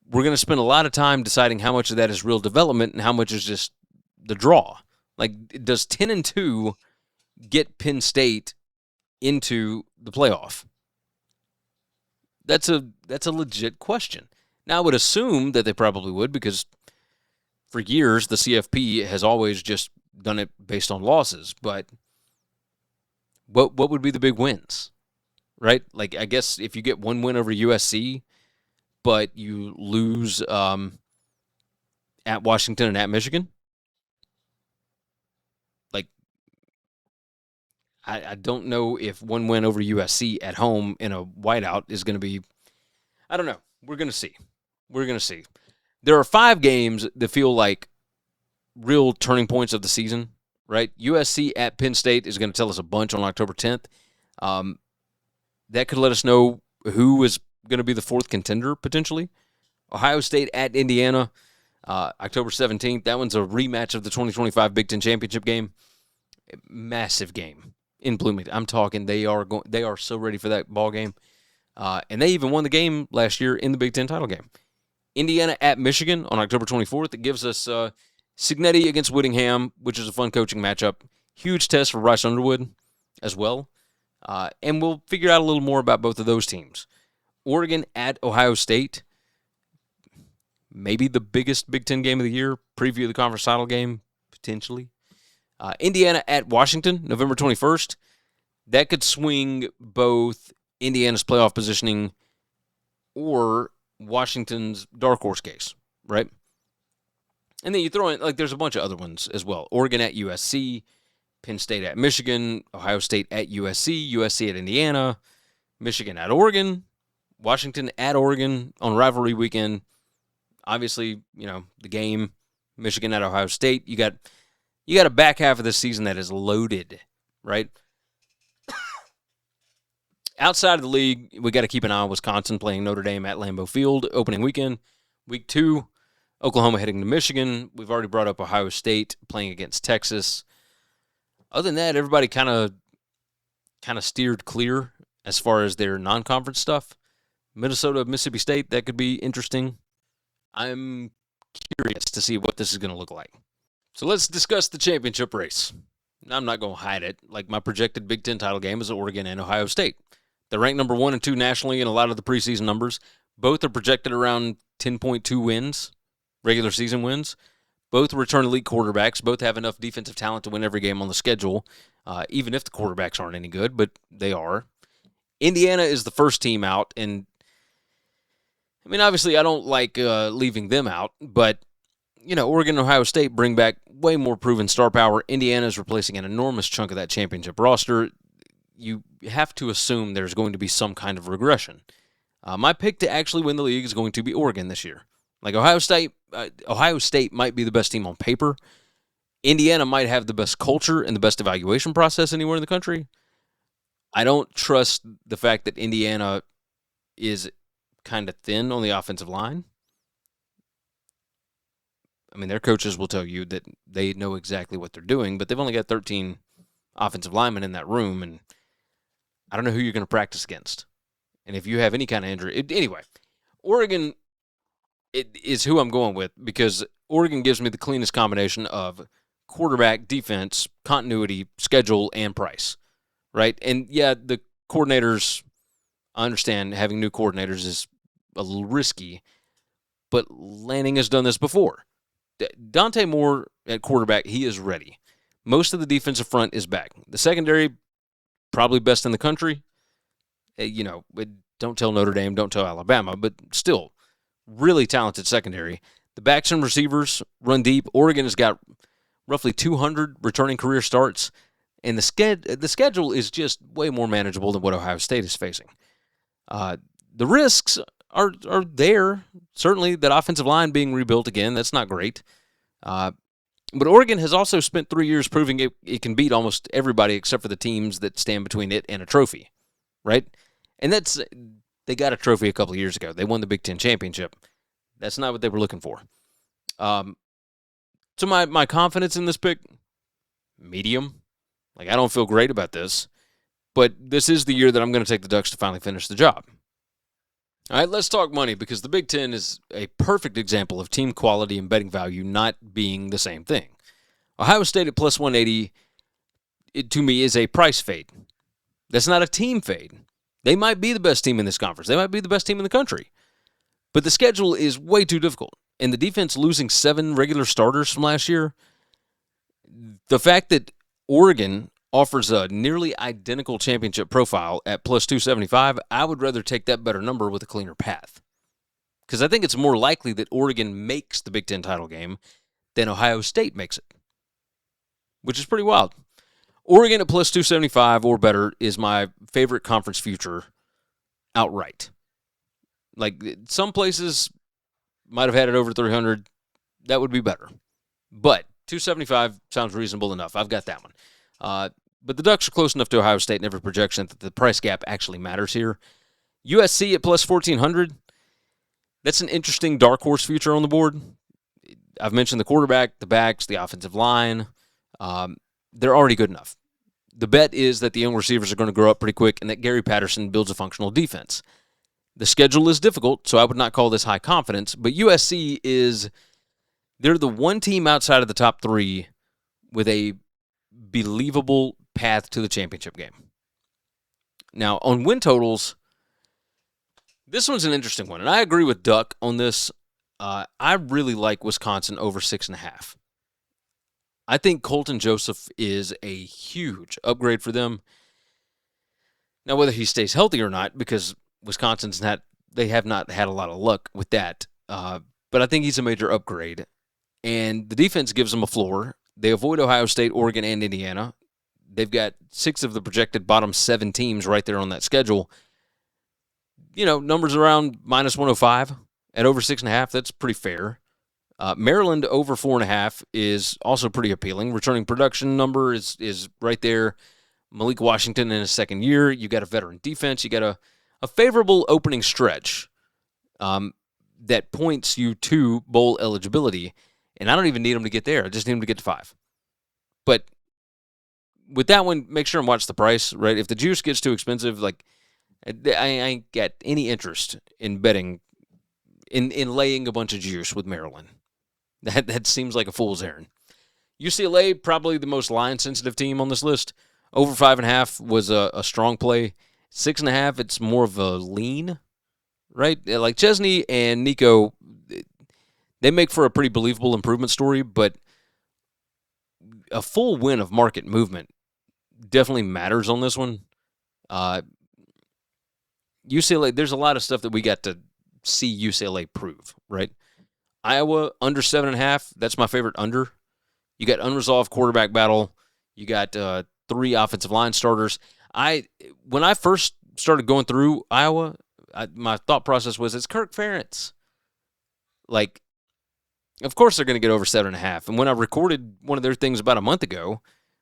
we're going to spend a lot of time deciding how much of that is real development and how much is just the draw. Like, does 10-2 get Penn State into the playoff? That's a legit question. Now, I would assume that they probably would, because for years the CFP has always just done it based on losses. But what would be the big wins, right? Like, I guess if you get 1 win over USC, but you lose at Washington and at Michigan, like, I don't know if 1 win over USC at home in a whiteout is going to be, I don't know. We're going to see. There are 5 games that feel like real turning points of the season, right? USC at Penn State is going to tell us a bunch on October 10th. That could let us know who is going to be the 4th contender, potentially. Ohio State at Indiana, October 17th. That one's a rematch of the 2025 Big Ten Championship game. Massive game in Bloomington. I'm talking they are so ready for that ball game. And they even won the game last year in the Big Ten title game. Indiana at Michigan on October 24th. It gives us Cignetti against Whittingham, which is a fun coaching matchup. Huge test for Bryce Underwood as well. And we'll figure out a little more about both of those teams. Oregon at Ohio State. Maybe the biggest Big Ten game of the year. Preview of the conference title game, potentially. Indiana at Washington, November 21st. That could swing both Indiana's playoff positioning or Washington's dark horse case, right? And then you throw in, like, there's a bunch of other ones as well. Oregon at USC, Penn State at Michigan, Ohio State at USC, USC at Indiana, Michigan at Oregon, Washington at Oregon on rivalry weekend. Obviously, the game, Michigan at Ohio State. You got a back half of this season that is loaded, right? Outside of the league, we got to keep an eye on Wisconsin playing Notre Dame at Lambeau Field opening weekend. Week 2, Oklahoma heading to Michigan. We've already brought up Ohio State playing against Texas. Other than that, everybody kind of steered clear as far as their non-conference stuff. Minnesota, Mississippi State, that could be interesting. I'm curious to see what this is going to look like. So let's discuss the championship race. I'm not going to hide it. Like, my projected Big Ten title game is Oregon and Ohio State. They're ranked number 1 and 2 nationally in a lot of the preseason numbers. Both are projected around 10.2 wins, regular season wins. Both return elite quarterbacks. Both have enough defensive talent to win every game on the schedule, even if the quarterbacks aren't any good, but they are. Indiana is the first team out, and, I mean, obviously I don't like leaving them out, but, Oregon and Ohio State bring back way more proven star power. Indiana is replacing an enormous chunk of that championship roster. You have to assume there's going to be some kind of regression. My pick to actually win the league is going to be Oregon this year. Like, Ohio State might be the best team on paper. Indiana might have the best culture and the best evaluation process anywhere in the country. I don't trust the fact that Indiana is kind of thin on the offensive line. I mean, their coaches will tell you that they know exactly what they're doing, but they've only got 13 offensive linemen in that room, and I don't know who you're going to practice against. And if you have any kind of injury. Anyway, Oregon is who I'm going with, because Oregon gives me the cleanest combination of quarterback, defense, continuity, schedule, and price, right? And, yeah, the coordinators, I understand having new coordinators is a little risky, but Lanning has done this before. Dante Moore at quarterback, he is ready. Most of the defensive front is back. The secondary, probably best in the country. Don't tell Notre Dame, don't tell Alabama, but still, really talented secondary. The backs and receivers run deep. Oregon has got roughly 200 returning career starts, and the schedule is just way more manageable than what Ohio State is facing. The risks are there. Certainly, that offensive line being rebuilt again, that's not great. But Oregon has also spent 3 years proving it can beat almost everybody except for the teams that stand between it and a trophy, right? And they got a trophy a couple of years ago. They won the Big Ten championship. That's not what they were looking for. So my confidence in this pick, medium. Like, I don't feel great about this, but this is the year that I'm going to take the Ducks to finally finish the job. All right, let's talk money, because the Big Ten is a perfect example of team quality and betting value not being the same thing. Ohio State at plus 180, to me, is a price fade. That's not a team fade. They might be the best team in this conference. They might be the best team in the country. But the schedule is way too difficult. And the defense losing 7 regular starters from last year, the fact that Oregon offers a nearly identical championship profile at plus 275, I would rather take that better number with a cleaner path. Because I think it's more likely that Oregon makes the Big Ten title game than Ohio State makes it, which is pretty wild. Oregon at plus 275 or better is my favorite conference future outright. Like, some places might have had it over 300. That would be better. But 275 sounds reasonable enough. I've got that one. But the Ducks are close enough to Ohio State in every projection that the price gap actually matters here. USC at plus 1,400. That's an interesting dark horse future on the board. I've mentioned the quarterback, the backs, the offensive line. They're already good enough. The bet is that the young receivers are going to grow up pretty quick and that Gary Patterson builds a functional defense. The schedule is difficult, so I would not call this high confidence, but USC they're the one team outside of the top 3 with a believable path to the championship game. Now, on win totals, this one's an interesting one, and I agree with Duck on this. I really like Wisconsin over 6.5. I think Colton Joseph is a huge upgrade for them. Now, whether he stays healthy or not, because Wisconsin's they have not had a lot of luck with that, but I think he's a major upgrade. And the defense gives them a floor. They avoid Ohio State, Oregon, and Indiana. They've got 6 of the projected bottom 7 teams right there on that schedule. You know, numbers around minus 105 at over 6.5. That's pretty fair. Maryland over 4.5 is also pretty appealing. Returning production number is right there. Malik Washington in his second year. You got a veteran defense. You got a favorable opening stretch that points you to bowl eligibility. And I don't even need them to get there. I just need them to get to 5. But with that one, make sure and watch the price, right? If the juice gets too expensive, like, I ain't got any interest in betting, in laying a bunch of juice with Maryland. That seems like a fool's errand. UCLA, probably the most line-sensitive team on this list. Over 5.5 was a strong play. 6.5, it's more of a lean, right? Like Chesney and Nico, they make for a pretty believable improvement story, but a full win of market movement definitely matters on this one. UCLA, there's a lot of stuff that we got to see UCLA prove, right? Iowa, under 7.5, that's my favorite under. You got unresolved quarterback battle. You got 3 offensive line starters. When I first started going through Iowa, my thought process was, it's Kirk Ferentz. Like, of course they're going to get over 7.5. And when I recorded one of their things about a month ago,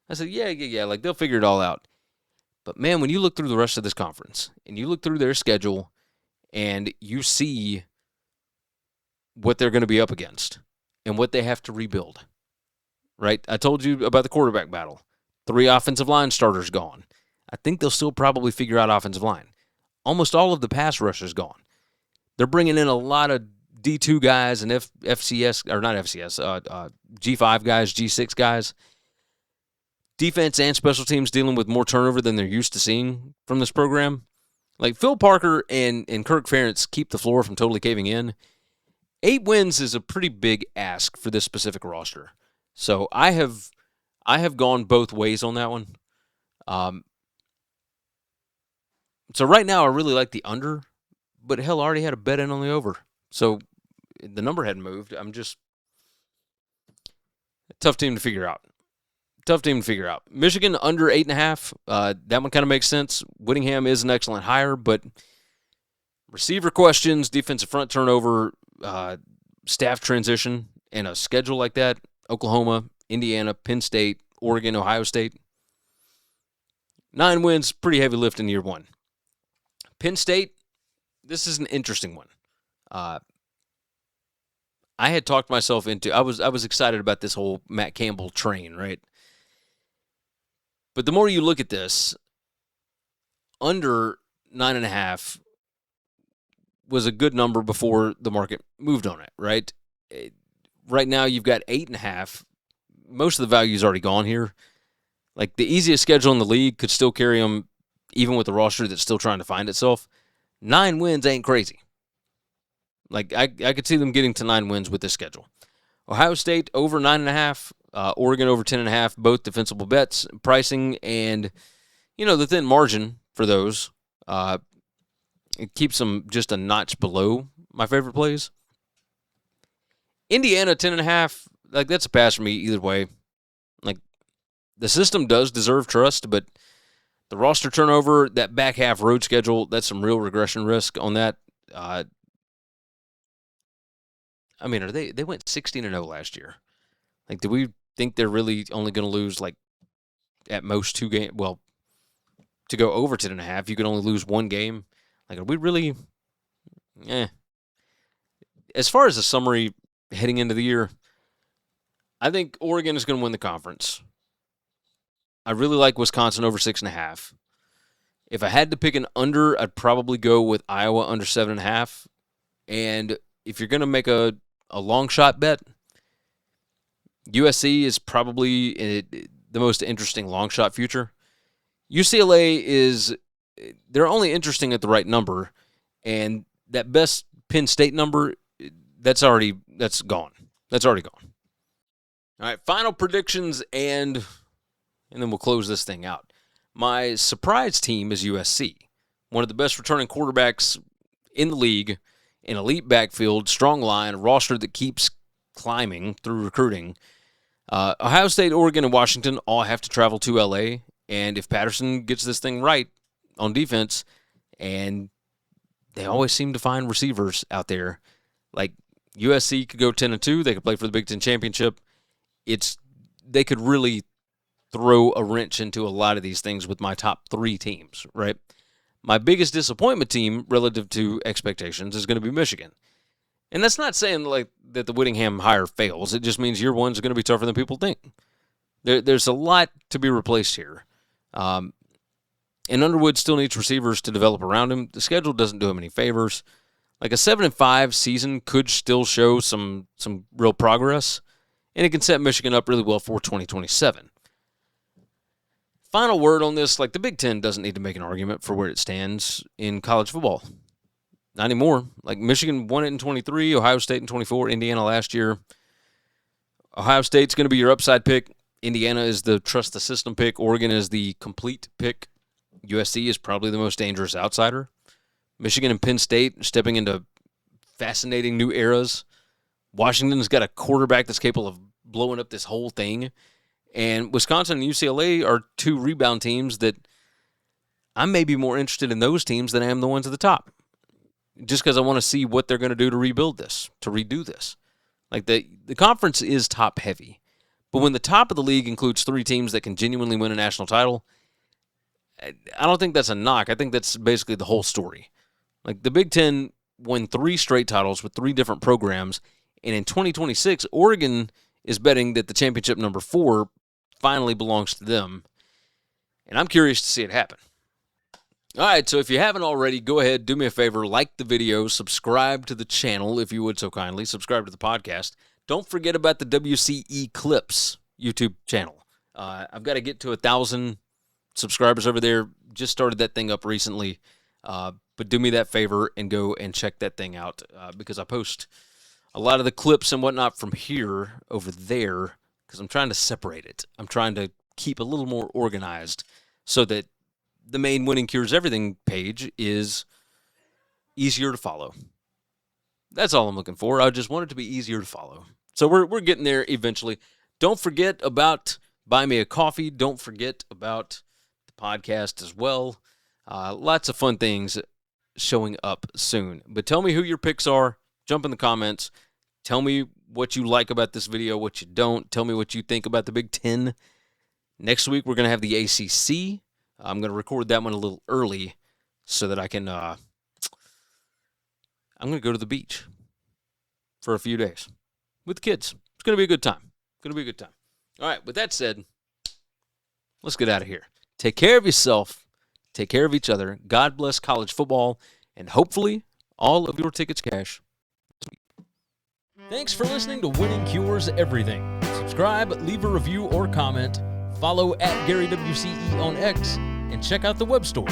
I said, yeah, like, they'll figure it all out. But, man, when you look through the rest of this conference and you look through their schedule and you see what they're going to be up against and what they have to rebuild, right? I told you about the quarterback battle. 3 offensive line starters gone. I think they'll still probably figure out offensive line. Almost all of the pass rush is gone. They're bringing in a lot of D2 guys and FCS, or not FCS, G5 guys, G6 guys. Defense and special teams dealing with more turnover than they're used to seeing from this program. Like, Phil Parker and Kirk Ferentz keep the floor from totally caving in. 8 wins is a pretty big ask for this specific roster. So I have gone both ways on that one. So right now I really like the under, but hell, I already had a bet in on the over. So the number hadn't moved. I'm just tough team to figure out. Michigan under 8.5. That one kind of makes sense. Whittingham is an excellent hire, but receiver questions, defensive front turnover, staff transition, and a schedule like that, Oklahoma, Indiana, Penn State, Oregon, Ohio State. 9 wins, pretty heavy lift in year one. Penn State, this is an interesting one. I had talked myself into, I was excited about this whole Matt Campbell train, right? But the more you look at this, under 9.5 was a good number before the market moved on it, right? Right now you've got 8.5. Most of the value is already gone here. Like the easiest schedule in the league could still carry them, even with the roster that's still trying to find itself. 9 wins ain't crazy. Like I could see them getting to 9 wins with this schedule. Ohio State over 9.5, Oregon over 10.5, both defensible bets, pricing, and the thin margin for those. It keeps them just a notch below my favorite plays. Indiana 10.5, like that's a pass for me either way. Like the system does deserve trust, but the roster turnover, that back half road schedule, that's some real regression risk on that. They went 16-0 last year. Like, do we think they're really only going to lose like at most 2 games? Well, to go over 10.5, you can only lose 1 game. Like, are we really? As far as the summary heading into the year, I think Oregon is going to win the conference. I really like Wisconsin over 6.5. If I had to pick an under, I'd probably go with Iowa under 7.5. And if you're going to make a long shot bet, USC is probably the most interesting long shot future. UCLA they're only interesting at the right number, and that best Penn State number, that's already gone. That's already gone. All right, final predictions, and then we'll close this thing out. My surprise team is USC, one of the best returning quarterbacks in the league, an elite backfield, strong line, a roster that keeps climbing through recruiting. Ohio State, Oregon, and Washington all have to travel to L.A., and if Patterson gets this thing right on defense, and they always seem to find receivers out there, like USC could go 10-2, they could play for the Big Ten championship. They could really throw a wrench into a lot of these things with my top 3 teams, right? My biggest disappointment team relative to expectations is going to be Michigan. And that's not saying like that the Whittingham hire fails. It just means year one's going to be tougher than people think. There's a lot to be replaced here. And Underwood still needs receivers to develop around him. The schedule doesn't do him any favors. Like a 7-5 season could still show some real progress, and it can set Michigan up really well for 2027. Final word on this, like the Big Ten doesn't need to make an argument for where it stands in college football. Not anymore. Like Michigan won it in 23, Ohio State in 24, Indiana last year. Ohio State's going to be your upside pick. Indiana is the trust the system pick. Oregon is the complete pick. USC is probably the most dangerous outsider. Michigan and Penn State stepping into fascinating new eras. Washington's got a quarterback that's capable of blowing up this whole thing. And Wisconsin and UCLA are 2 rebound teams that I may be more interested in those teams than I am the ones at the top. Just because I want to see what they're going to do to rebuild this, to redo this. Like the conference is top heavy. But when the top of the league includes 3 teams that can genuinely win a national title, I don't think that's a knock. I think that's basically the whole story. Like the Big Ten won 3 straight titles with 3 different programs. And in 2026, Oregon is betting that the championship number 4 finally belongs to them. And I'm curious to see it happen. All right, so if you haven't already, go ahead, do me a favor, like the video, subscribe to the channel if you would so kindly, subscribe to the podcast. Don't forget about the WCE Clips YouTube channel. I've got to get to 1,000 subscribers over there. Just started that thing up recently. But do me that favor and go and check that thing out because I post a lot of the clips and whatnot from here over there because I'm trying to separate it. I'm trying to keep a little more organized so that the main Winning Cures Everything page is easier to follow. That's all I'm looking for. I just want it to be easier to follow. So we're getting there eventually. Don't forget about Buy Me a Coffee. Don't forget about the podcast as well. Lots of fun things showing up soon. But tell me who your picks are. Jump in the comments. Tell me what you like about this video, what you don't. Tell me what you think about the Big Ten. Next week, we're going to have the ACC. I'm going to record that one a little early so that I can I'm going to go to the beach for a few days with the kids. It's going to be a good time. All right, with that said, let's get out of here. Take care of yourself. Take care of each other. God bless college football, and hopefully all of your tickets cash. Thanks for listening to Winning Cures Everything. Subscribe, leave a review or comment, follow @GaryWCE on X, and check out the web store,